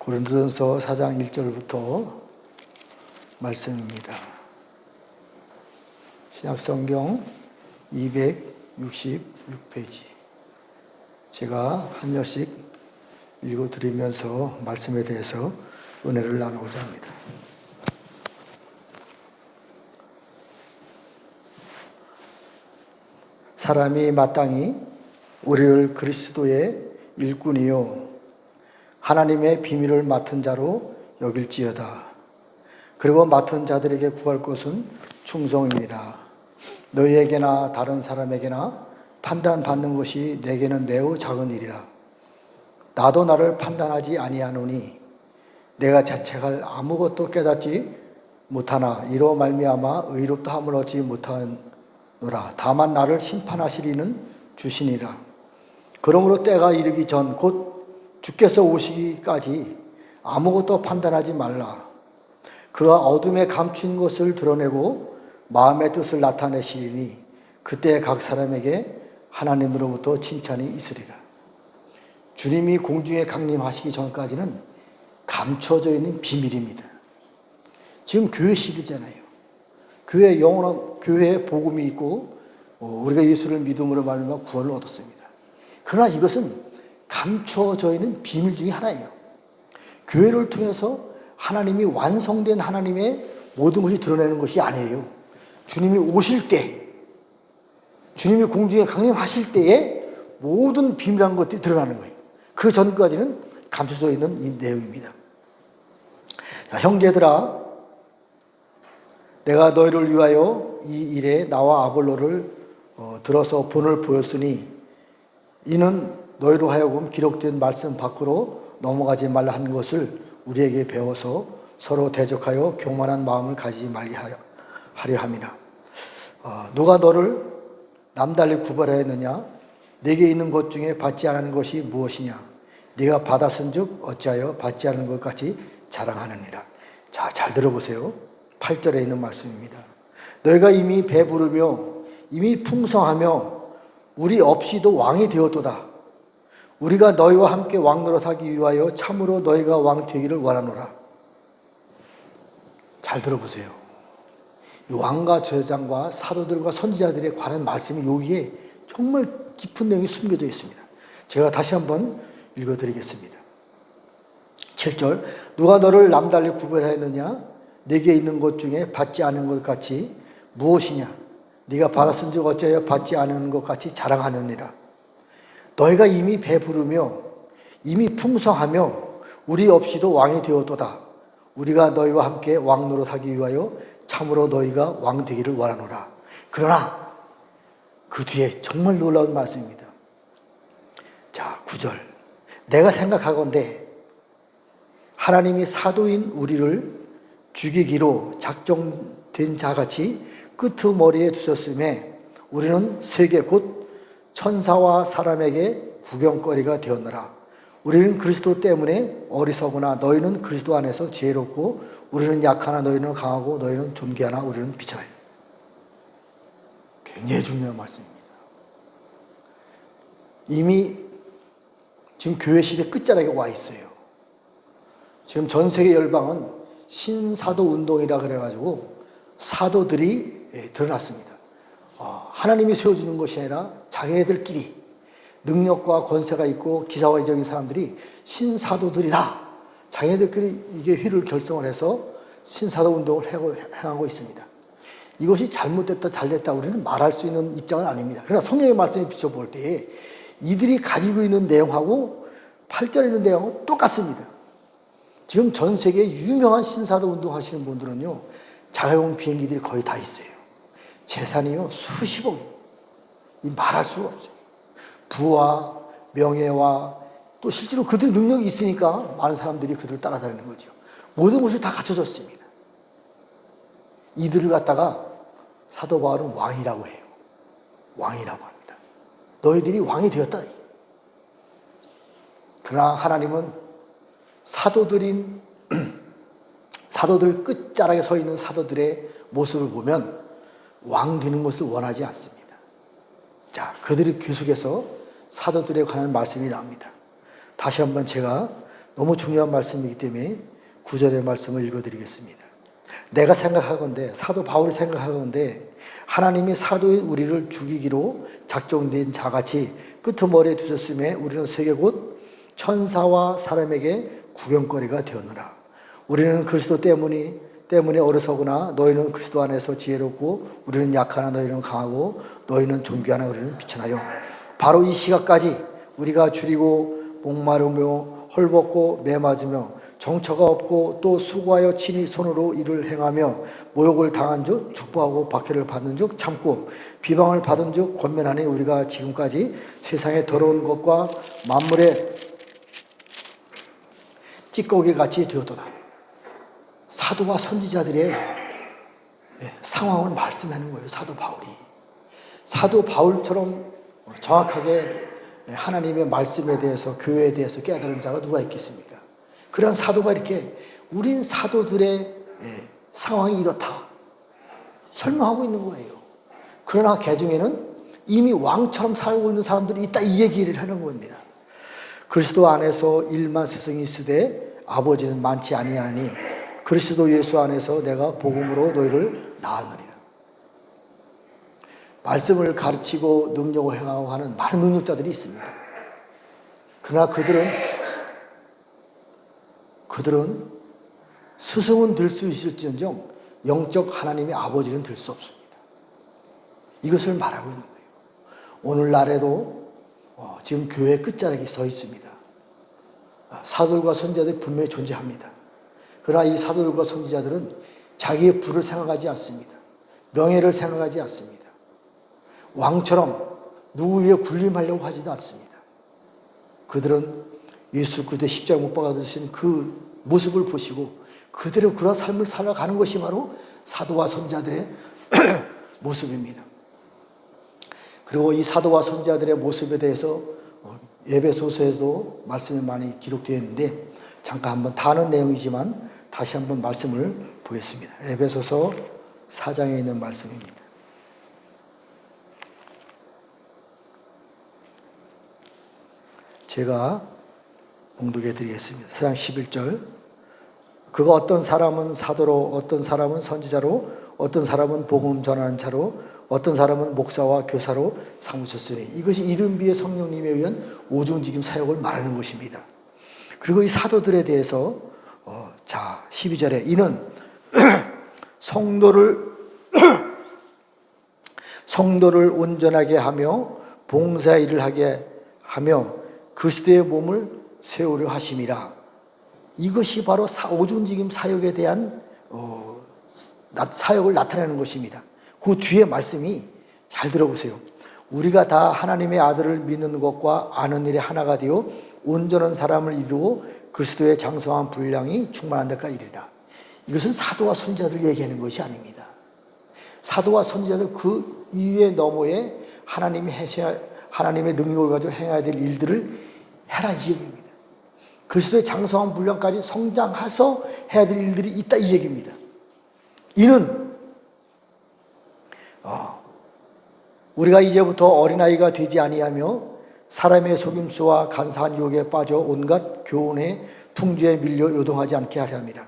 고린도전서 4장 1절부터 말씀입니다. 신약성경 266페이지. 제가 한 절씩 읽어드리면서 말씀에 대해서 은혜를 나누고자 합니다. 사람이 마땅히 우리를 그리스도의 일꾼이요 하나님의 비밀을 맡은 자로 여길지어다. 그리고 맡은 자들에게 구할 것은 충성이니라. 너희에게나 다른 사람에게나 판단받는 것이 내게는 매우 작은 일이라. 나도 나를 판단하지 아니하노니 내가 자책할 아무것도 깨닫지 못하나 이로 말미암아 의롭다함을 얻지 못하노라. 다만 나를 심판하시리는 주시니라. 그러므로 때가 이르기 전 곧 주께서 오시기까지 아무것도 판단하지 말라. 그가 어둠에 감춘 것을 드러내고 마음의 뜻을 나타내시리니 그때 각 사람에게 하나님으로부터 칭찬이 있으리라. 주님이 공중에 강림하시기 전까지는 감춰져 있는 비밀입니다. 지금 교회 시대잖아요. 교회 영원한 교회에 복음이 있고 우리가 예수를 믿음으로 말미암아 구원을 얻었습니다. 그러나 이것은 감춰져 있는 비밀 중에 하나예요. 교회를 통해서 하나님이 완성된 하나님의 모든 것이 드러내는 것이 아니에요. 주님이 오실 때, 주님이 공중에 강림하실 때에 모든 비밀한 것들이 드러나는 거예요. 그 전까지는 감춰져 있는 이 내용입니다. 자, 형제들아, 내가 너희를 위하여 이 일에 나와 아볼로를 들어서 본을 보였으니 이는 너희로 하여금 기록된 말씀 밖으로 넘어가지 말라 하는 것을 우리에게 배워서 서로 대적하여 교만한 마음을 가지지 말게 하려 함이나. 누가 너를 남달리 구별하였느냐? 내게 있는 것 중에 받지 않은 것이 무엇이냐? 네가 받았은즉 어찌하여 받지 않은 것 같이 자랑하느니라. 자, 잘 들어보세요. 8절에 있는 말씀입니다. 너희가 이미 배부르며 이미 풍성하며 우리 없이도 왕이 되었도다. 우리가 너희와 함께 왕 노릇하기 위하여 참으로 너희가 왕 되기를 원하노라. 잘 들어보세요. 이 왕과 제사장과 사도들과 선지자들에 관한 말씀이 여기에 정말 깊은 내용이 숨겨져 있습니다. 제가 다시 한번 읽어드리겠습니다. 7절. 누가 너를 남달리 구별하였느냐? 내게 있는 것 중에 받지 않은 것 같이 무엇이냐? 네가 받았은즉 어찌하여 받지 않은 것 같이 자랑하느니라. 너희가 이미 배부르며 이미 풍성하며 우리 없이도 왕이 되었도다. 우리가 너희와 함께 왕 노릇하기 위하여 참으로 너희가 왕 되기를 원하노라. 그러나 그 뒤에 정말 놀라운 말씀입니다. 자, 9절. 내가 생각하건대 하나님이 사도인 우리를 죽이기로 작정된 자같이 끄트머리에 두셨음에 우리는 세계 곧 천사와 사람에게 구경거리가 되었노라. 우리는 그리스도 때문에 어리석으나 너희는 그리스도 안에서 지혜롭고 우리는 약하나 너희는 강하고 너희는 존귀하나 우리는 비천하여. 굉장히 중요한 말씀입니다. 이미 지금 교회 시대 끝자락에 와 있어요. 지금 전 세계 열방은 신사도 운동이라 그래가지고 사도들이 드러났습니다. 하나님이 세워주는 것이 아니라 자기네들끼리 능력과 권세가 있고 기사회적인 사람들이 신사도들이다. 자기네들끼리 이게 회를 결성을 해서 신사도 운동을 행하고 있습니다. 이것이 잘못됐다 잘됐다 우리는 말할 수 있는 입장은 아닙니다. 그러나 성경의 말씀에 비춰볼 때 이들이 가지고 있는 내용하고 8절에 있는 내용은 똑같습니다. 지금 전 세계에 유명한 신사도 운동 하시는 분들은요, 자가용 비행기들이 거의 다 있어요. 재산이요 수십억, 말할 수가 없어요. 부와 명예와 또 실제로 그들 능력이 있으니까 많은 사람들이 그들을 따라다니는 거죠. 모든 것이 다 갖춰졌습니다. 이들을 갖다가 사도 바울은 왕이라고 해요. 왕이라고 합니다. 너희들이 왕이 되었다. 그러나 하나님은 사도들 끝자락에 서 있는 사도들의 모습을 보면 왕 되는 것을 원하지 않습니다. 자, 그들이 계속해서 사도들에 관한 말씀이 나옵니다. 다시 한번 제가 너무 중요한 말씀이기 때문에 9절의 말씀을 읽어드리겠습니다. 내가 생각하건대, 사도 바울이 생각하건대 하나님이 사도인 우리를 죽이기로 작정된 자같이 끄트머리에 두셨음에 우리는 세계 곧 천사와 사람에게 구경거리가 되었노라. 우리는 그리스도 때문에 어리석으나 너희는 그리스도 안에서 지혜롭고 우리는 약하나 너희는 강하고 너희는 존귀하나 우리는 비천하여 바로 이 시각까지 우리가 줄이고 목마르며 헐벗고 매맞으며 정처가 없고 또 수고하여 친히 손으로 일을 행하며 모욕을 당한 즉 축복하고 박해를 받는 즉 참고 비방을 받은 즉 권면하니 우리가 지금까지 세상의 더러운 것과 만물의 찌꺼기같이 되었도다. 사도와 선지자들의 상황을 말씀하는 거예요. 사도 바울이. 사도 바울처럼 정확하게 하나님의 말씀에 대해서 교회에 대해서 깨달은 자가 누가 있겠습니까? 그런 사도가 이렇게 우린 사도들의 상황이 이렇다 설명하고 있는 거예요. 그러나 개중에는 이미 왕처럼 살고 있는 사람들이 있다 이 얘기를 하는 겁니다. 그리스도 안에서 일만 세상이 있으되 아버지는 많지 아니하니 그리스도 예수 안에서 내가 복음으로 너희를 낳았느니라. 말씀을 가르치고 능력을 행하고 하는 많은 능력자들이 있습니다. 그러나 그들은 스승은 될 수 있을지언정 영적 하나님의 아버지는 될 수 없습니다. 이것을 말하고 있는 거예요. 오늘날에도 지금 교회 끝자락에 서 있습니다. 사도들과 선지자들이 분명히 존재합니다. 그러나 이 사도들과 선지자들은 자기의 부를 생각하지 않습니다. 명예를 생각하지 않습니다. 왕처럼 누구 위에 군림하려고 하지도 않습니다. 그들은 예수 그리스도의 십자가 못 박아주신 그 모습을 보시고 그대로 그런 삶을 살아가는 것이 바로 사도와 선지자들의 모습입니다. 그리고 이 사도와 선지자들의 모습에 대해서 에베소서에도 말씀이 많이 기록되어 있는데 잠깐 한번 다 아는 내용이지만 다시 한번 말씀을 보겠습니다. 에베소서 4장에 있는 말씀입니다. 제가 봉독해 드리겠습니다. 4장 11절. 그가 어떤 사람은 사도로, 어떤 사람은 선지자로, 어떤 사람은 복음 전하는 자로, 어떤 사람은 목사와 교사로 삼으셨으니 이것이 이른비의 성령님에 의한 오중직임 사역을 말하는 것입니다. 그리고 이 사도들에 대해서 12절에 이는 성도를 온전하게 하며 봉사 일을 하게 하며 그리스도의 몸을 세우려 하심이라. 이것이 바로 오중직임 사역에 대한 사역을 나타내는 것입니다. 그 뒤에 말씀이 잘 들어보세요. 우리가 다 하나님의 아들을 믿는 것과 아는 일에 하나가 되어 온전한 사람을 이루고 그리스도의 장성한 분량이 충만한 데까지 이르리라. 이것은 사도와 선지자들 얘기하는 것이 아닙니다. 사도와 선지자들 그 이외 너머에 하나님의 능력을 가지고 행해야 될 일들을 해라 이 얘기입니다. 그리스도의 장성한 분량까지 성장해서 해야 될 일들이 있다 이 얘기입니다. 이는 우리가 이제부터 어린아이가 되지 아니하며 사람의 속임수와 간사한 유혹에 빠져 온갖 교훈의 풍주에 밀려 요동하지 않게 하려 합니다.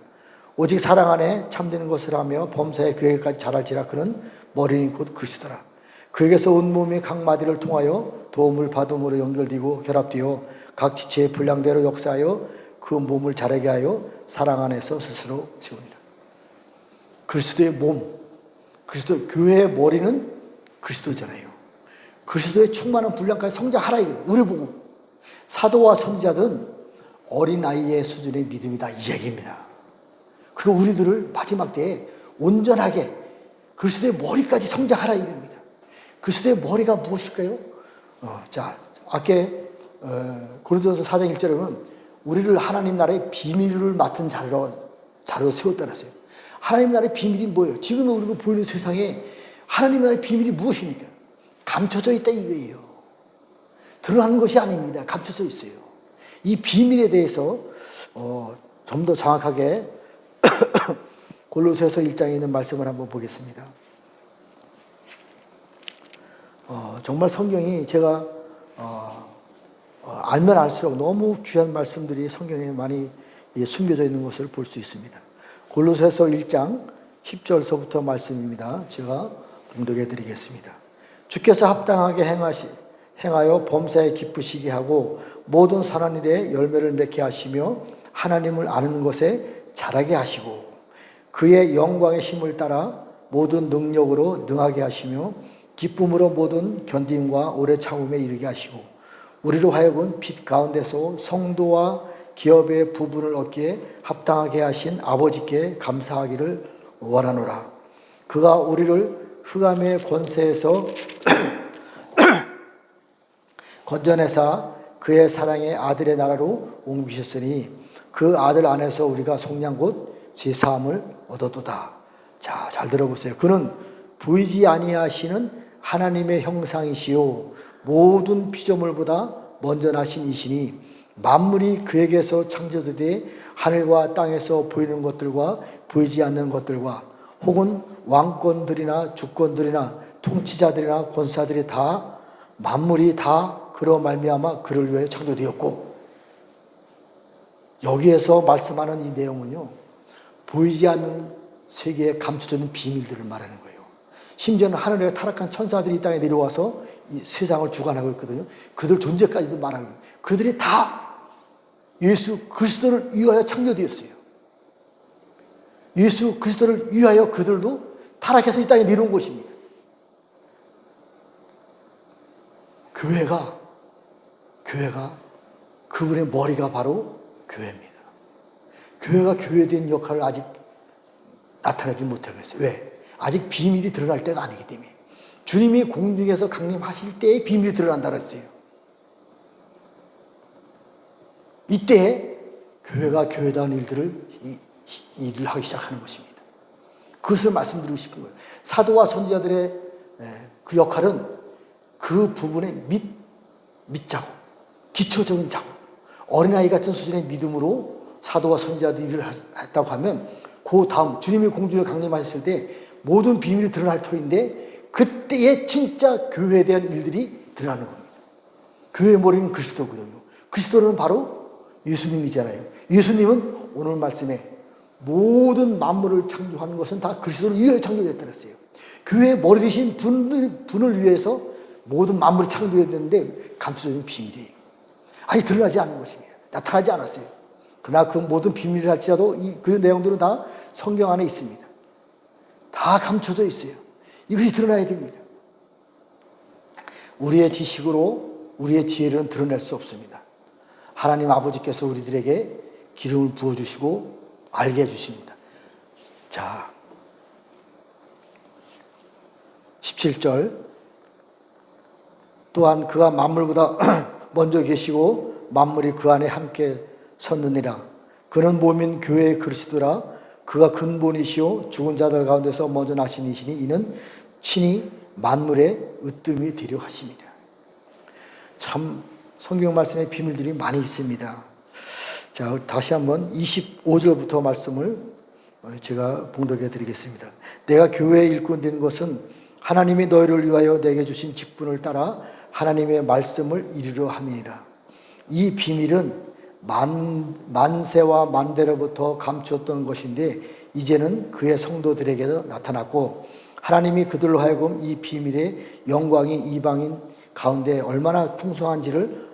오직 사랑 안에 참되는 것을 하며 범사에 그에게까지 자랄지라. 그는 머리인 곧 그리스도라. 그에게서 온몸이 각 마디를 통하여 도움을 받음으로 연결되고 결합되어 각 지체의 분량대로 역사하여 그 몸을 자라게 하여 사랑 안에서 스스로 세우니라. 그리스도의 몸, 그리스도 교회의 머리는 그리스도잖아요. 그리스도의 충만한 분량까지 성장하라 이거예요. 우리 보고 사도와 선지자들은 어린아이의 수준의 믿음이다 이 얘기입니다. 그리고 우리들을 마지막 때에 온전하게 그리스도의 머리까지 성장하라 이겁니다. 그리스도의 머리가 무엇일까요? 아까 고린도전서 4장 1절에 보면 우리를 하나님 나라의 비밀을 맡은 자로 세웠다 그랬어요. 하나님 나라의 비밀이 뭐예요? 지금 우리가 보이는 세상에 하나님 나라의 비밀이 무엇입니까? 감춰져 있다 이거예요. 드러나는 것이 아닙니다. 감춰져 있어요. 이 비밀에 대해서 좀 더 정확하게 골로새서 1장에 있는 말씀을 한번 보겠습니다. 정말 성경이 제가 알면 알수록 너무 귀한 말씀들이 성경에 많이 숨겨져 있는 것을 볼 수 있습니다. 골로새서 1장 10절서부터 말씀입니다. 제가 봉독해 드리겠습니다. 주께서 합당하게 행하여 범사에 기쁘시게 하고 모든 선한 일에 열매를 맺게 하시며 하나님을 아는 것에 자라게 하시고 그의 영광의 힘을 따라 모든 능력으로 능하게 하시며 기쁨으로 모든 견딤과 오래 참음에 이르게 하시고 우리로 하여금 빛 가운데서 성도와 기업의 부분을 얻기에 합당하게 하신 아버지께 감사하기를 원하노라. 그가 우리를 흑암의 권세에서 건져내사 그의 사랑의 아들의 나라로 옮기셨으니 그 아들 안에서 우리가 속량 곧 제사함을 얻었도다. 자, 잘 들어보세요. 그는 보이지 아니하시는 하나님의 형상이시요 모든 피조물보다 먼저 나신 이시니 만물이 그에게서 창조되되 하늘과 땅에서 보이는 것들과 보이지 않는 것들과 혹은 왕권들이나 주권들이나 통치자들이나 권사들이 다 만물이 다 그로 말미암아 그를 위하여 창조되었고, 여기에서 말씀하는 이 내용은요, 보이지 않는 세계에 감춰져 있는 비밀들을 말하는 거예요. 심지어는 하늘에 타락한 천사들이 이 땅에 내려와서 이 세상을 주관하고 있거든요. 그들 존재까지도 말하는 거예요. 그들이 다 예수 그리스도를 위하여 창조되었어요. 예수 그리스도를 위하여 그들도 타락해서 이 땅에 내려온 것입니다. 교회가 그분의 머리가 바로 교회입니다. 교회가 교회된 역할을 아직 나타내지 못하고 있어요. 왜? 아직 비밀이 드러날 때가 아니기 때문에. 주님이 공중에서 강림하실 때의 비밀이 드러난다 그랬어요. 이때 교회가 교회다운 일을 하기 시작하는 것입니다. 그것을 말씀드리고 싶은 거예요. 사도와 선지자들의 그 역할은 그 부분의 밑자국, 기초적인 자국, 어린아이 같은 수준의 믿음으로 사도와 선지자들이 일을 했다고 하면 그 다음 주님이 공중에 강림하셨을 때 모든 비밀이 드러날 터인데 그때의 진짜 교회에 대한 일들이 드러나는 겁니다. 교회의 머리는 그리스도거든요. 그리스도는 바로 예수님이잖아요. 예수님은 오늘 말씀에 모든 만물을 창조하는 것은 다 그리스도를 위하여 창조됐다 그랬어요. 교회의 머리 되신 분을 위해서 모든 만물이 창조됐는데 감춰진 비밀이에요. 아직 드러나지 않은 것입니다. 나타나지 않았어요. 그러나 그 모든 비밀을 할지라도 그 내용들은 다 성경 안에 있습니다. 다 감춰져 있어요. 이것이 드러나야 됩니다. 우리의 지식으로 우리의 지혜를 드러낼 수 없습니다. 하나님 아버지께서 우리들에게 기름을 부어주시고 알게 해주십니다. 자, 17절 또한 그가 만물보다 먼저 계시고 만물이 그 안에 함께 섰느니라. 그는 몸인 교회의 그리스도라. 그가 근본이시오 죽은 자들 가운데서 먼저 나신 이시니 이는 친히 만물의 으뜸이 되려 하십니다. 참 성경 말씀의 비밀들이 많이 있습니다. 자, 다시 한번 25절부터 말씀을 제가 봉독해 드리겠습니다. 내가 교회의 일꾼 된 것은 하나님이 너희를 위하여 내게 주신 직분을 따라 하나님의 말씀을 이루려 함이니라. 이 비밀은 만세와 만대로부터 감추었던 것인데 이제는 그의 성도들에게도 나타났고 하나님이 그들로 하여금 이 비밀의 영광이 이방인 가운데 얼마나 풍성한지를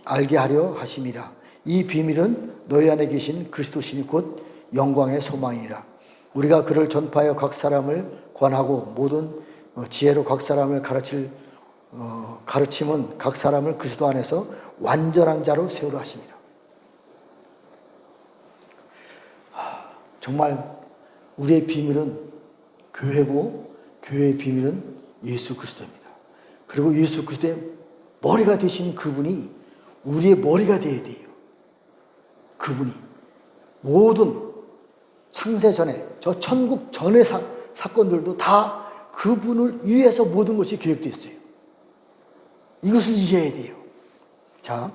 알게 하려 하심이라. 이 비밀은 너희 안에 계신 그리스도시니 곧 영광의 소망이라. 우리가 그를 전파하여 각 사람을 권하고 모든 지혜로 각 사람을 가르침은 각 사람을 그리스도 안에서 완전한 자로 세우려 하십니다. 정말 우리의 비밀은 교회고 교회의 비밀은 예수 그리스도입니다. 그리고 예수 그리스도의 머리가 되신 그분이 우리의 머리가 되어야 돼요. 그분이 모든 창세 전에 저 천국 전의 사건들도 다 그분을 위해서 모든 것이 계획되어 있어요. 이것을 이해해야 돼요. 자,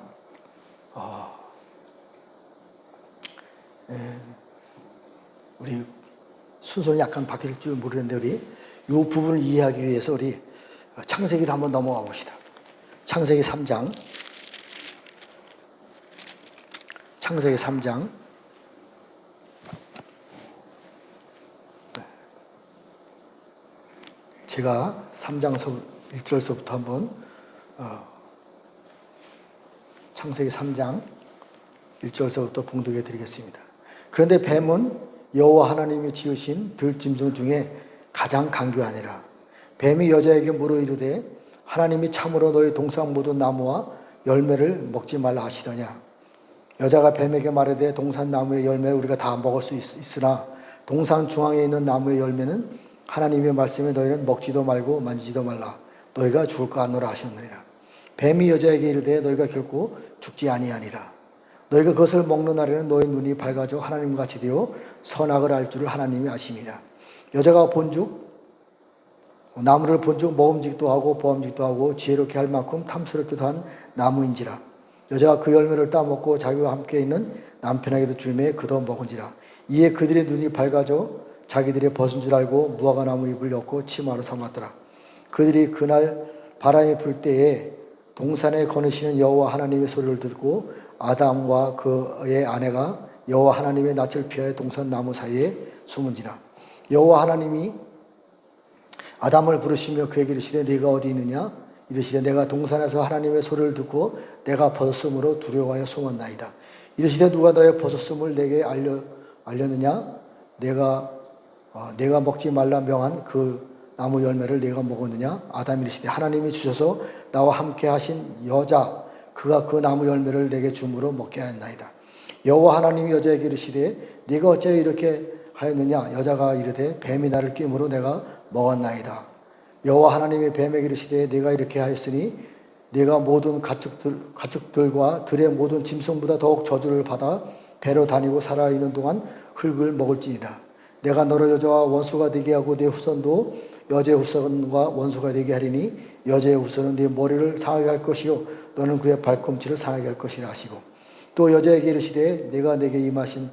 우리 순서는 약간 바뀔 줄 모르는데 우리 이 부분을 이해하기 위해서 우리 창세기를 한번 넘어가 봅시다. 창세기 3장 창세기 3장 제가 3장 1절서부터 한번 창세기 3장 1절서부터 봉독해 드리겠습니다. 그런데 뱀은 여호와 하나님이 지으신 들짐승 중에 가장 강교하니라. 뱀이 여자에게 물어 이르되 하나님이 참으로 너희 동산 모든 나무와 열매를 먹지 말라 하시더냐. 여자가 뱀에게 말하되 동산 나무의 열매를 우리가 다 먹을 수 있으나 동산 중앙에 있는 나무의 열매는 하나님의 말씀에 너희는 먹지도 말고 만지지도 말라. 너희가 죽을까 하노라 하셨느니라. 뱀이 여자에게 이르되 너희가 결코 죽지 아니하니라. 너희가 그것을 먹는 날에는 너희 눈이 밝아져 하나님과 같이 되어 선악을 알 줄을 하나님이 아심이라. 여자가 본즉 나무를 본즉 먹음직도 하고 보암직도 하고 지혜롭게 할 만큼 탐스럽기도 한 나무인지라. 여자가 그 열매를 따먹고 자기와 함께 있는 남편에게도 주임에 그도 먹은지라. 이에 그들의 눈이 밝아져 자기들의 벗은 줄 알고 무화과나무 잎을 엮고 치마로 삼았더라. 그들이 그날 바람이 불 때에 동산에 거느시는 여호와 하나님의 소리를 듣고 아담과 그의 아내가 여호와 하나님의 낯을 피하여 동산 나무 사이에 숨은지라. 여호와 하나님이 아담을 부르시며 그에게 이르시되 네가 어디 있느냐. 이르시되 내가 동산에서 하나님의 소리를 듣고 내가 벗었으므로 두려워하여 숨었나이다. 이르시되 누가 너의 벗었음을 내게 알렸느냐. 내가 먹지 말라 명한 그 나무 열매를 내가 먹었느냐. 아담이 이르시되 하나님이 주셔서 나와 함께 하신 여자 그가 그 나무 열매를 내게 줌으로 먹게 하였나이다. 여호와 하나님이 여자에게 이르시되 네가 어찌 이렇게 하였느냐. 여자가 이르되 뱀이 나를 낌으로 내가 먹었나이다. 여호와 하나님이 뱀에게 이르시되 네가 이렇게 하였으니 네가 모든 가축들과 들의 모든 짐승보다 더욱 저주를 받아 배로 다니고 살아있는 동안 흙을 먹을지니라. 내가 너를 여자와 원수가 되게 하고 네 후손도 여자의 후손과 원수가 되게 하리니 여자의 후손은 네 머리를 상하게 할 것이요 너는 그의 발꿈치를 상하게 할 것이라 하시고 또 여자에게 이르시되 내가 내게 임하신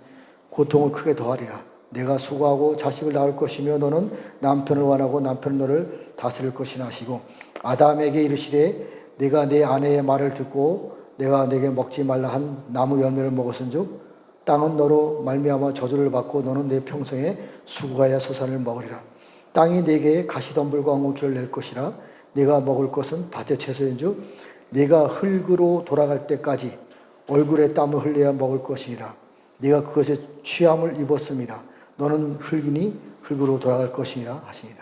고통을 크게 더하리라. 내가 수고하고 자식을 낳을 것이며 너는 남편을 원하고 남편은 너를 다스릴 것이라 하시고 아담에게 이르시되 네가 내 아내의 말을 듣고 내가 내게 먹지 말라 한 나무 열매를 먹었은즉 땅은 너로 말미암아 저주를 받고 너는 내 평생에 수고하여 소산을 먹으리라. 땅이 네게 가시덤불과 엉겅퀴를 낼 것이라. 네가 먹을 것은 밭의 채소인즉 네가 흙으로 돌아갈 때까지 얼굴에 땀을 흘려야 먹을 것이니라. 네가 그것에 취함을 입었습니다. 너는 흙이니 흙으로 돌아갈 것이니라 하시니라.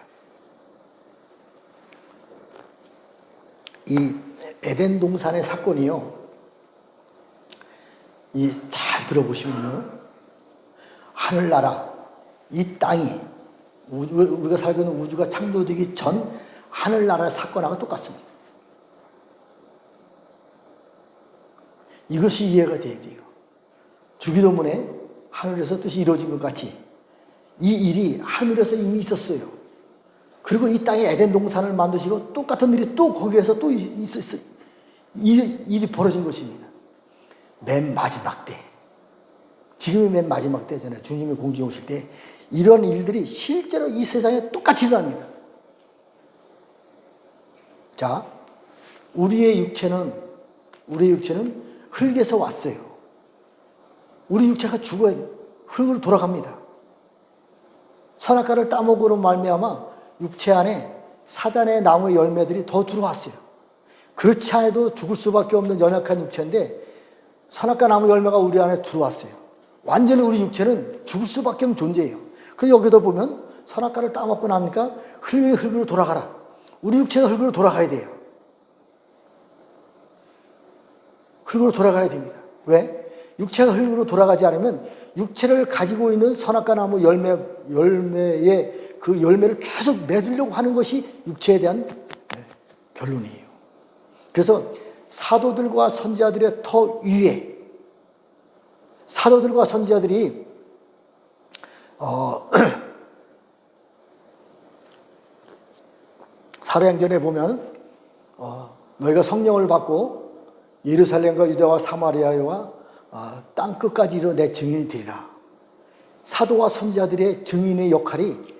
이 에덴 동산의 사건이요. 잘 들어보시면요. 하늘나라, 이 땅이 우리가 살고 있는 우주가 창조되기 전 하늘나라의 사건하고 똑같습니다. 이것이 이해가 돼야 돼요. 주기도문에 하늘에서 뜻이 이루어진 것 같이 이 일이 하늘에서 이미 있었어요. 그리고 이 땅에 에덴 동산을 만드시고 똑같은 일이 또 거기에서 또 있었어요. 일이 벌어진 것입니다. 맨 마지막 때, 지금이 맨 마지막 때잖아요. 주님이 공중에 오실 때 이런 일들이 실제로 이 세상에 똑같이 일어납니다. 자, 우리의 육체는 흙에서 왔어요. 우리 육체가 죽어야 돼요. 흙으로 돌아갑니다. 선악과를 따먹으로 말미암아 육체 안에 사단의 나무의 열매들이 더 들어왔어요. 그렇지 않아도 죽을 수밖에 없는 연약한 육체인데 선악과 나무 열매가 우리 안에 들어왔어요. 완전히 우리 육체는 죽을 수밖에 없는 존재예요. 그래서 여기도 보면 선악과를 따먹고 나니까 흙으로 돌아가라. 우리 육체가 흙으로 돌아가야 돼요. 흙으로 돌아가야 됩니다. 왜? 육체가 흙으로 돌아가지 않으면 육체를 가지고 있는 선악과 나무 열매의 그 열매를 계속 맺으려고 하는 것이 육체에 대한 결론이에요. 그래서 사도들과 선지자들의 터 위에 사도들과 선지자들이 사도행전에 보면 너희가 성령을 받고 예루살렘과 유대와 사마리아와 땅 끝까지 이르러 내 증인이 되리라. 사도와 선지자들의 증인의 역할이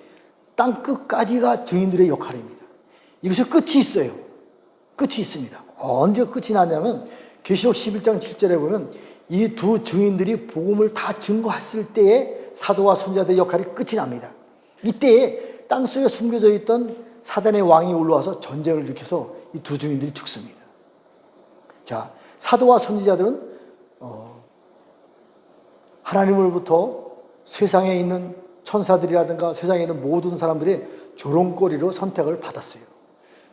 땅 끝까지가 증인들의 역할입니다. 이것이 끝이 있어요. 끝이 있습니다. 언제 끝이 나냐면 계시록 11장 7절에 보면 이 두 증인들이 복음을 다 증거했을 때에 사도와 선지자들의 역할이 끝이 납니다. 이때에 땅속에 숨겨져 있던 사단의 왕이 올라와서 전쟁을 일으켜서 이 두 증인들이 죽습니다. 자, 사도와 선지자들은 하나님으로부터 세상에 있는 천사들이라든가 세상에 있는 모든 사람들의 조롱거리로 선택을 받았어요.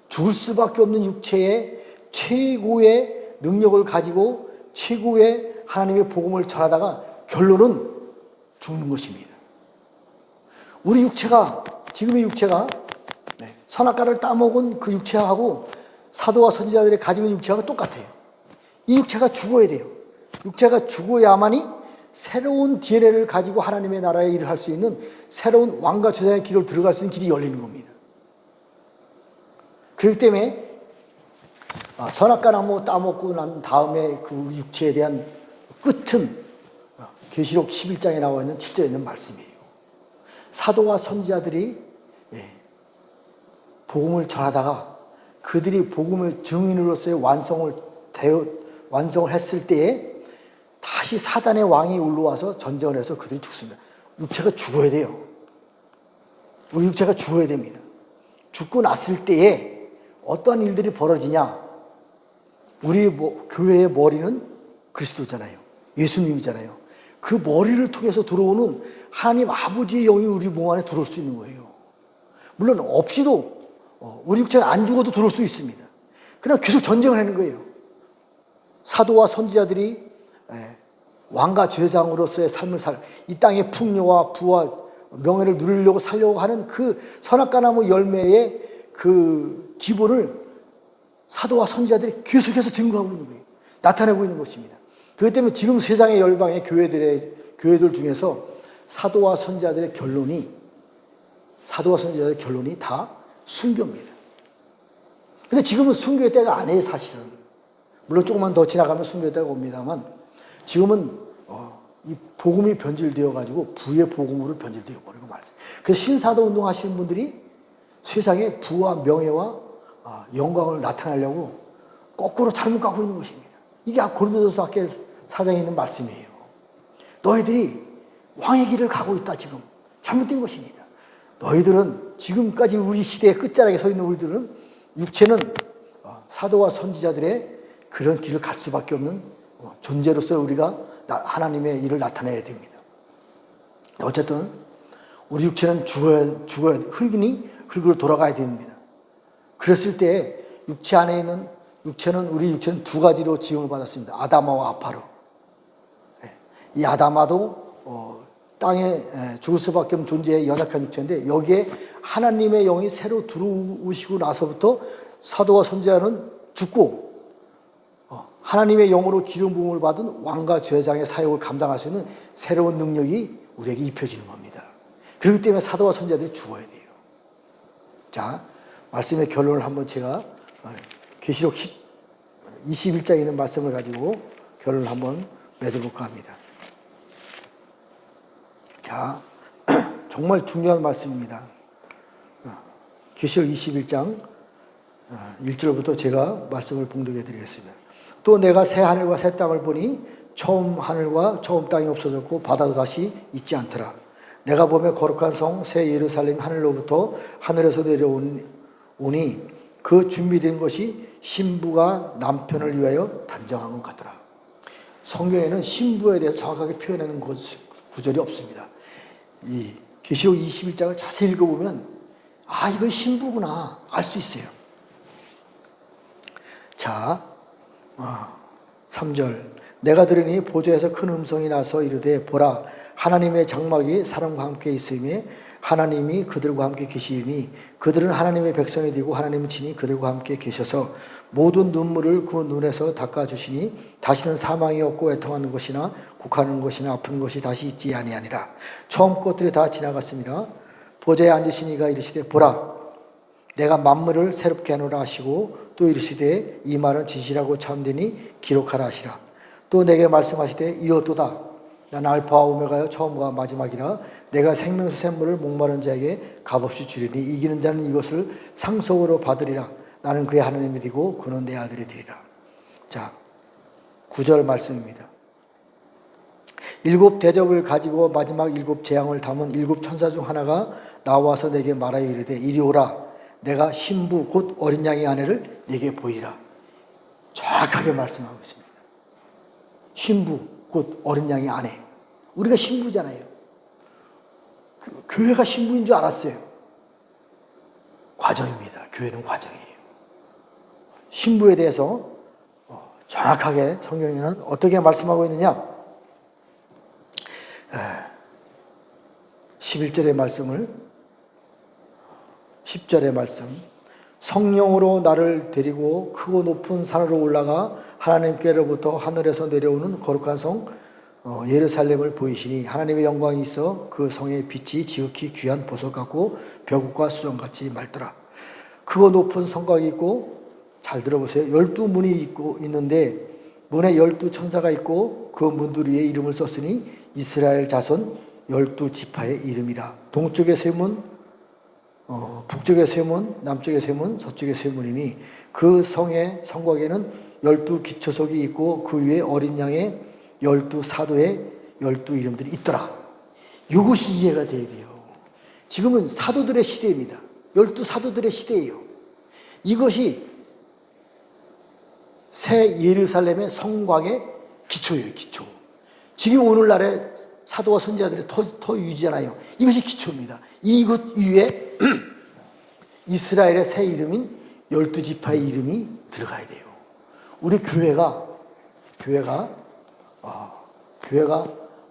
죽을 수밖에 없는 육체의 최고의 능력을 가지고 최고의 하나님의 복음을 전하다가 결론은 죽는 것입니다. 우리 육체가, 지금의 육체가 선악과를 따먹은 그 육체하고 사도와 선지자들이 가지고 있는 육체하고 똑같아요. 이 육체가 죽어야 돼요. 육체가 죽어야만이 새로운 DNA를 가지고 하나님의 나라에 일을 할 수 있는 새로운 왕과 제사장의 길을 들어갈 수 있는 길이 열리는 겁니다. 그렇기 때문에 선악과 나무 따먹고 난 다음에 그 육체에 대한 끝은 계시록 11장에 나와 있는 7절에 있는 말씀이에요. 사도와 선지자들이 복음을 전하다가 그들이 복음의 증인으로서의 완성을 했을 때에 다시 사단의 왕이 올라와서 전쟁을 해서 그들이 죽습니다. 육체가 죽어야 돼요. 우리 육체가 죽어야 됩니다. 죽고 났을 때에 어떠한 일들이 벌어지냐? 우리 교회의 머리는 그리스도잖아요. 예수님이잖아요. 그 머리를 통해서 들어오는 하나님 아버지의 영이 우리 몸 안에 들어올 수 있는 거예요. 물론 없이도 우리 육체가 안 죽어도 들어올 수 있습니다. 그냥 계속 전쟁을 하는 거예요. 사도와 선지자들이 왕과 제사장으로서의 삶을 이 땅의 풍요와 부와 명예를 누리려고 살려고 하는 그 선악과나무 열매의 그 기본을 사도와 선지자들이 계속해서 증거하고 있는 거예요. 나타내고 있는 것입니다. 그렇기 때문에 지금 세상의 열방의 교회들 중에서 사도와 선지자들의 결론이 다 순교입니다. 근데 지금은 순교의 때가 아니에요, 사실은. 물론 조금만 더 지나가면 순교의 때가 옵니다만 지금은 이 복음이 변질되어 가지고 부의 복음으로 변질되어 버리고 말았어요. 그래서 신사도 운동 하시는 분들이 세상에 부와 명예와 영광을 나타내려고 거꾸로 잘못 가고 있는 것입니다. 이게 고린도전서 학계 4장에 있는 말씀이에요. 너희들이 왕의 길을 가고 있다. 지금 잘못된 것입니다. 너희들은 지금까지 우리 시대의 끝자락에 서 있는 우리들은 육체는 사도와 선지자들의 그런 길을 갈 수밖에 없는 존재로서 우리가 하나님의 일을 나타내야 됩니다. 어쨌든 우리 육체는 죽어야 흙이니 흙으로 돌아가야 됩니다. 그랬을 때 우리 육체는 두 가지로 지음을 받았습니다. 아담아와 아파로. 이 아담아도 땅에 죽을 수밖에 없는 존재의 연약한 육체인데 여기에 하나님의 영이 새로 들어오시고 나서부터 사도와 선지자는 죽고 하나님의 영으로 기름 부음을 받은 왕과 제사장의 사역을 감당할 수 있는 새로운 능력이 우리에게 입혀지는 겁니다. 그렇기 때문에 사도와 선지자들이 죽어야 돼요. 자, 말씀의 결론을 한번 제가 계시록 21장에 있는 말씀을 가지고 결론을 한번 맺어볼까 합니다. 자, 정말 중요한 말씀입니다. 계시록 21장 1절부터 제가 말씀을 봉독해 드리겠습니다. 또 내가 새 하늘과 새 땅을 보니 처음 하늘과 처음 땅이 없어졌고 바다도 다시 있지 않더라. 내가 보며 거룩한 성 새 예루살렘 하늘에서 내려오니 그 준비된 것이 신부가 남편을 위하여 단정한 것 같더라. 성경에는 신부에 대해서 정확하게 표현하는 구절이 없습니다. 이 계시록 21장을 자세히 읽어보면 이거 신부구나 알 수 있어요. 자, 3절 내가 들으니 보좌에서 큰 음성이 나서 이르되 보라 하나님의 장막이 사람과 함께 있으며 하나님이 그들과 함께 계시니 그들은 하나님의 백성이 되고 하나님은 친히 그들과 함께 계셔서 모든 눈물을 그 눈에서 닦아주시니 다시는 사망이 없고 애통하는 것이나 곡하는 것이나 아픈 것이 다시 있지 아니하니라. 처음 것들이 다 지나갔습니다. 보좌에 앉으신 이가 이르시되 보라 내가 만물을 새롭게 하노라 하시고 또 이르시되 이 말은 진실하고 참되니 기록하라 하시라. 또 내게 말씀하시되 이어도다 난 알파와 오메가여 처음과 마지막이라. 내가 생명수 샘물을 목마른 자에게 값없이 주리니 이기는 자는 이것을 상속으로 받으리라. 나는 그의 하나님이 되고 그는 내 아들이 되리라. 자, 9절 말씀입니다. 일곱 대접을 가지고 마지막 일곱 재앙을 담은 일곱 천사 중 하나가 나와서 내게 말하여 이르되 이리 오라. 내가 신부 곧 어린 양의 아내를 내게 보이리라. 정확하게 말씀하고 있습니다. 신부 곧 어린 양의 아내. 우리가 신부잖아요. 교회가 신부인 줄 알았어요. 과정입니다. 교회는 과정이에요. 신부에 대해서 정확하게 성경에는 어떻게 말씀하고 있느냐? 11절의 말씀을 10절의 말씀, 성령으로 나를 데리고 크고 높은 산으로 올라가 하나님께로부터 하늘에서 내려오는 거룩한 성 예루살렘을 보이시니 하나님의 영광이 있어 그 성의 빛이 지극히 귀한 보석 같고 벼국과 수정같이 맑더라. 크고 높은 성곽이 있고, 잘 들어보세요. 12문이 있는데 문에 12천사가 있고 그 문들 위에 이름을 썼으니 이스라엘 자손 12지파의 이름이라. 동쪽의 세 문, 북쪽의 세 문, 남쪽의 세 문, 서쪽의 세 문이니 그 성의 성곽에는 12기초석이 있고 그 위에 어린 양의 12사도의 12 이름들이 있더라. 이것이 이해가 돼야 돼요. 지금은 사도들의 시대입니다. 12사도들의 시대예요. 이것이 새 예루살렘의 성곽의 기초예요. 기초. 지금 오늘날의 사도와 선지자들이 더 유지잖아요. 이것이 기초입니다. 이것 위에 이스라엘의 새 이름인 12지파의 이름이 들어가야 돼요. 우리 교회가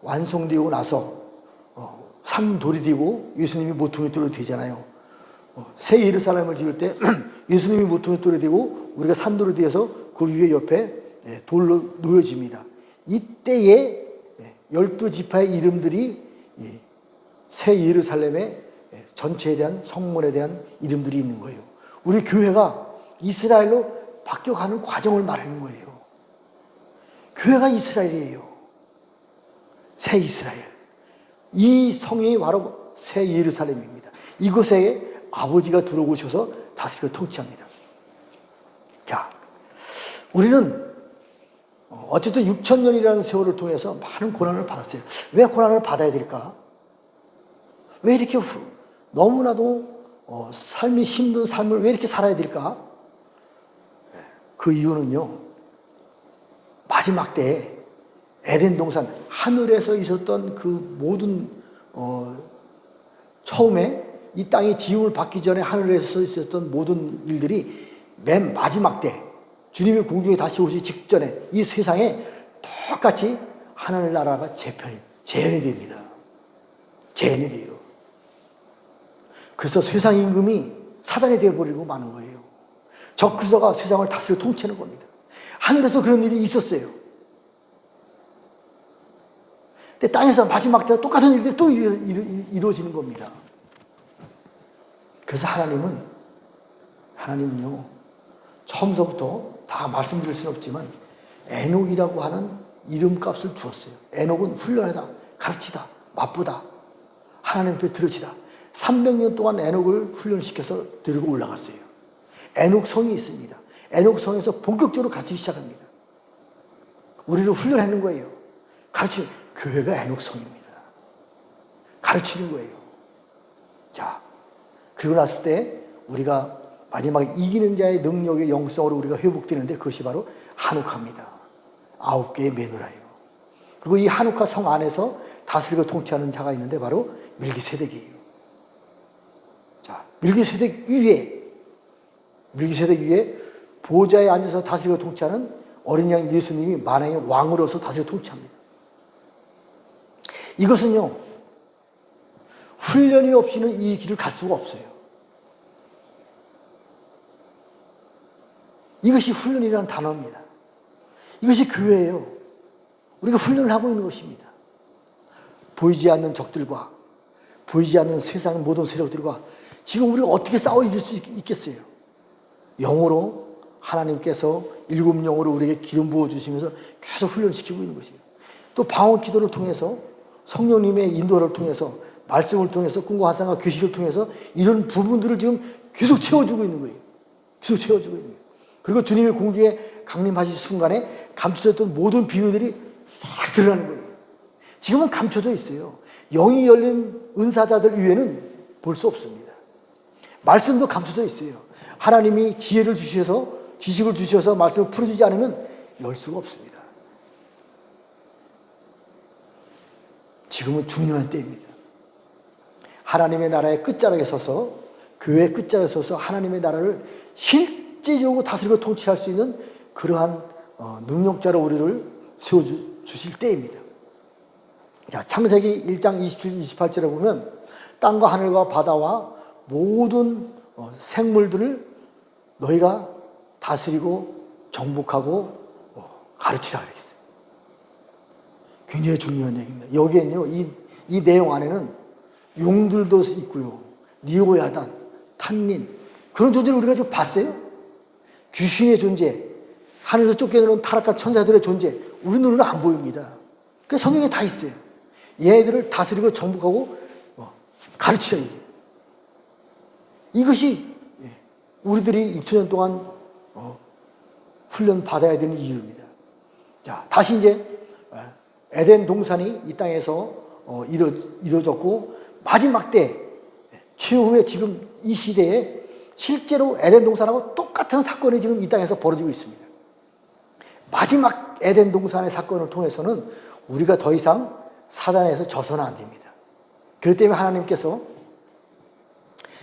완성되고 나서 산돌이 되고 예수님이 모퉁이 돌이 되잖아요. 새 예루살렘을 지을 때 예수님이 모퉁이 돌이 되고 우리가 산돌이 되어서 그 위에 옆에 돌로 놓여집니다. 이때에 12지파의 이름들이 새 예루살렘의 전체에 대한 성문에 대한 이름들이 있는 거예요. 우리 교회가 이스라엘로 바뀌어가는 과정을 말하는 거예요. 교회가 이스라엘이에요. 새 이스라엘. 이 성이 바로 새 예루살렘입니다. 이곳에 아버지가 들어오셔서 다스리고 통치합니다. 자, 우리는 어쨌든 6,000년이라는 세월을 통해서 많은 고난을 받았어요. 왜 고난을 받아야 될까? 왜 이렇게 너무나도 삶이 힘든 삶을 왜 이렇게 살아야 될까? 그 이유는요, 마지막 때에 에덴 동산 하늘에서 있었던 그 모든 처음에 이 땅이 지음을 받기 전에 하늘에서 있었던 모든 일들이 맨 마지막 때 주님의 공중에 다시 오시기 직전에 이 세상에 똑같이 하늘나라가 재현이 됩니다. 재현이 돼요. 그래서 세상 임금이 사단이 되어버리고 마는 거예요. 적그리스도가 세상을 다스려 통치하는 겁니다. 하늘에서 그런 일이 있었어요. 근데 땅에서 마지막 때 똑같은 일들이 또 이루어지는 겁니다. 그래서 하나님은요, 처음서부터 다 말씀드릴 수는 없지만 에녹이라고 하는 이름값을 주었어요. 에녹은 훈련하다, 가르치다, 맛보다, 하나님 앞에 들으치다. 300년 동안 에녹을 훈련시켜서 데리고 올라갔어요. 에녹성이 있습니다. 에녹성에서 본격적으로 가르치기 시작합니다. 우리를 훈련하는 거예요. 교회가 에녹성입니다. 가르치는 거예요. 자, 그리고 났을 때 우리가 마지막에 이기는 자의 능력의 영성으로 우리가 회복되는데 그것이 바로 하누카입니다. 9개의 메노라예요. 그리고 이 하누카 성 안에서 다스리고 통치하는 자가 있는데 바로 밀기세덱이에요. 자, 밀기세덱 위에 보좌에 앉아서 다스리고 통치하는 어린 양 예수님이 만왕의 왕으로서 다스리고 통치합니다. 이것은요, 훈련이 없이는 이 길을 갈 수가 없어요. 이것이 훈련이라는 단어입니다. 이것이 교회예요. 우리가 훈련을 하고 있는 것입니다. 보이지 않는 적들과 보이지 않는 세상의 모든 세력들과 지금 우리가 어떻게 싸워 이길 수 있겠어요? 영으로 하나님께서 7영으로 우리에게 기름 부어주시면서 계속 훈련시키고 있는 것이에요. 또 방언 기도를 통해서 성령님의 인도를 통해서 말씀을 통해서 꿈과 환상과 계시를 통해서 이런 부분들을 지금 계속 채워주고 있는 거예요. 계속 채워주고 있는 거예요. 그리고 주님의 공중에 강림하실 순간에 감추셨던 모든 비밀들이 싹 드러나는 거예요. 지금은 감춰져 있어요. 영이 열린 은사자들 위에는 볼 수 없습니다. 말씀도 감춰져 있어요. 하나님이 지혜를 주셔서, 지식을 주셔서 말씀을 풀어주지 않으면 열 수가 없습니다. 지금은 중요한 때입니다. 하나님의 나라의 끝자락에 서서, 교회의 끝자락에 서서 하나님의 나라를 실제적으로 다스리고 통치할 수 있는 그러한 능력자로 우리를 세워주실 때입니다. 자, 창세기 1장 27, 28절에 보면 땅과 하늘과 바다와 모든 생물들을 너희가 다스리고 정복하고 가르치라 그랬어요. 굉장히 중요한 얘기입니다. 여기에는요, 이 내용 안에는 용들도 있고요, 니오야단, 탄닌, 그런 존재를 우리가 좀 봤어요? 귀신의 존재, 하늘에서 쫓겨내는 타락한 천사들의 존재, 우리 눈으로는 안 보입니다. 그래서 성경에 다 있어요. 얘네들을 다스리고 정복하고 가르치라. 이것이 우리들이 2000년 동안 훈련 받아야 되는 이유입니다. 자, 다시 이제 에덴 동산이 이 땅에서 이루어졌고, 마지막 때 최후의 지금 이 시대에 실제로 에덴 동산하고 똑같은 사건이 지금 이 땅에서 벌어지고 있습니다. 마지막 에덴 동산의 사건을 통해서는 우리가 더 이상 사단에서 져서는 안 됩니다. 그렇기 때문에 하나님께서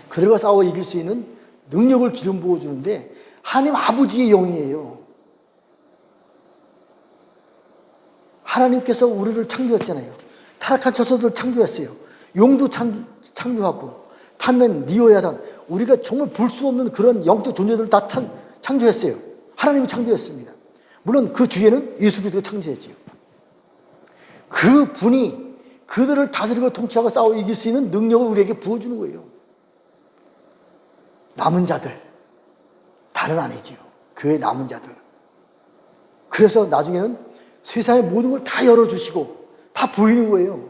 그들과 싸워 이길 수 있는 능력을 기름 부어주는데, 하나님 아버지의 영이에요. 하나님께서 우리를 창조했잖아요. 타락한 처소들 창조했어요. 용도 창조하고, 탄낸, 니오야단, 우리가 정말 볼 수 없는 그런 영적 존재들을 다 창조했어요. 하나님이 창조했습니다. 물론 그 뒤에는 예수 그리스도가 창조했죠. 그 분이 그들을 다스리고 통치하고 싸워 이길 수 있는 능력을 우리에게 부어주는 거예요. 남은 자들, 다는 아니지요. 그의 남은 자들. 그래서 나중에는 세상의 모든 걸 다 열어주시고 다 보이는 거예요.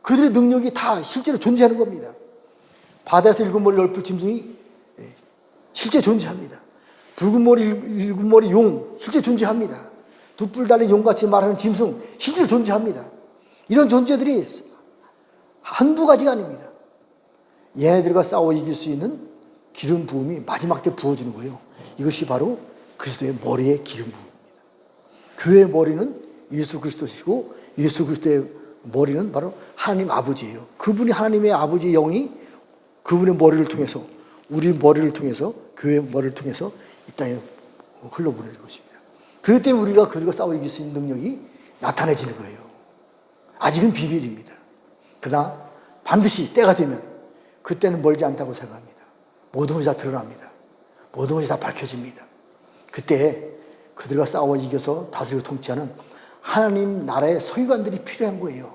그들의 능력이 다 실제로 존재하는 겁니다. 바다에서 일곱 머리 넓은 짐승이 실제 존재합니다. 붉은 머리 일곱 머리 용 실제 존재합니다. 두 뿔 달린 용같이 말하는 짐승 실제로 존재합니다. 이런 존재들이 한두 가지가 아닙니다. 얘네들과 싸워 이길 수 있는 기름 부음이 마지막 때 부어주는 거예요. 이것이 바로 그리스도의 머리의 기름 부음입니다. 그의 머리는 예수 그리스도시고, 예수 그리스도의 머리는 바로 하나님 아버지예요. 그분이 하나님의 아버지의 영이 그분의 머리를 통해서, 우리 머리를 통해서, 교회의 머리를 통해서 이 땅에 흘러보내는 것입니다. 그렇기 때문에 우리가 그들과 싸워 이길 수 있는 능력이 나타내지는 거예요. 아직은 비밀입니다. 그러나 반드시 때가 되면 그때는 멀지 않다고 생각합니다. 모든 것이 다 드러납니다. 모든 것이 다 밝혀집니다. 그때 그들과 싸워 이겨서 다스리고 통치하는 하나님 나라의 서기관들이 필요한 거예요.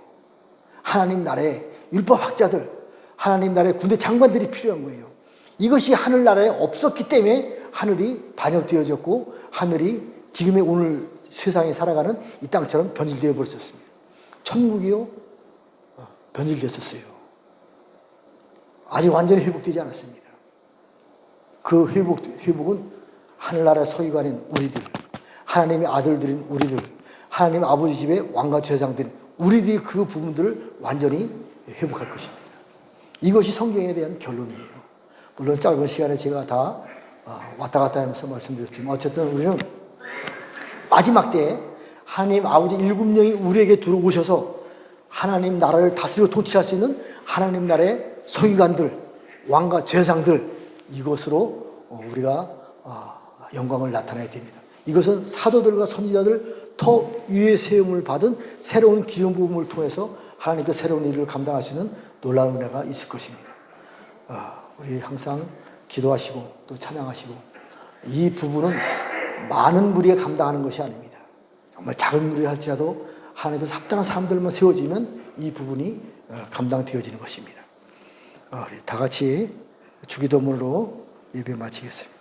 하나님 나라의 율법학자들, 하나님 나라의 군대 장관들이 필요한 거예요. 이것이 하늘나라에 없었기 때문에 하늘이 반역되어졌고, 하늘이 지금의 오늘 세상에 살아가는 이 땅처럼 변질되어 버렸습니다. 천국이요, 변질됐었어요. 아직 완전히 회복되지 않았습니다. 그 회복은 하늘나라의 서기관인 우리들, 하나님의 아들들인 우리들, 하나님 아버지 집의 왕과 제사장들인 우리들이 그 부분들을 완전히 회복할 것입니다. 이것이 성경에 대한 결론이에요. 물론 짧은 시간에 제가 다 왔다 갔다 하면서 말씀드렸지만, 어쨌든 우리는 마지막 때에 하나님 아버지 일곱 명이 우리에게 들어오셔서 하나님 나라를 다스리고 통치할 수 있는 하나님 나라의 서기관들, 왕과 제사장들, 이것으로 우리가 영광을 나타내야 됩니다. 이것은 사도들과 선지자들 더 위의 세움을 받은 새로운 기름 부음을 통해서 하나님께 새로운 일을 감당하시는 놀라운 은혜가 있을 것입니다. 우리 항상 기도하시고 또 찬양하시고, 이 부분은 많은 무리가 감당하는 것이 아닙니다. 정말 작은 무리 할지라도 하나님께서 합당한 사람들만 세워지면 이 부분이 감당되어지는 것입니다. 우리 다 같이 주기도문으로 예배 마치겠습니다.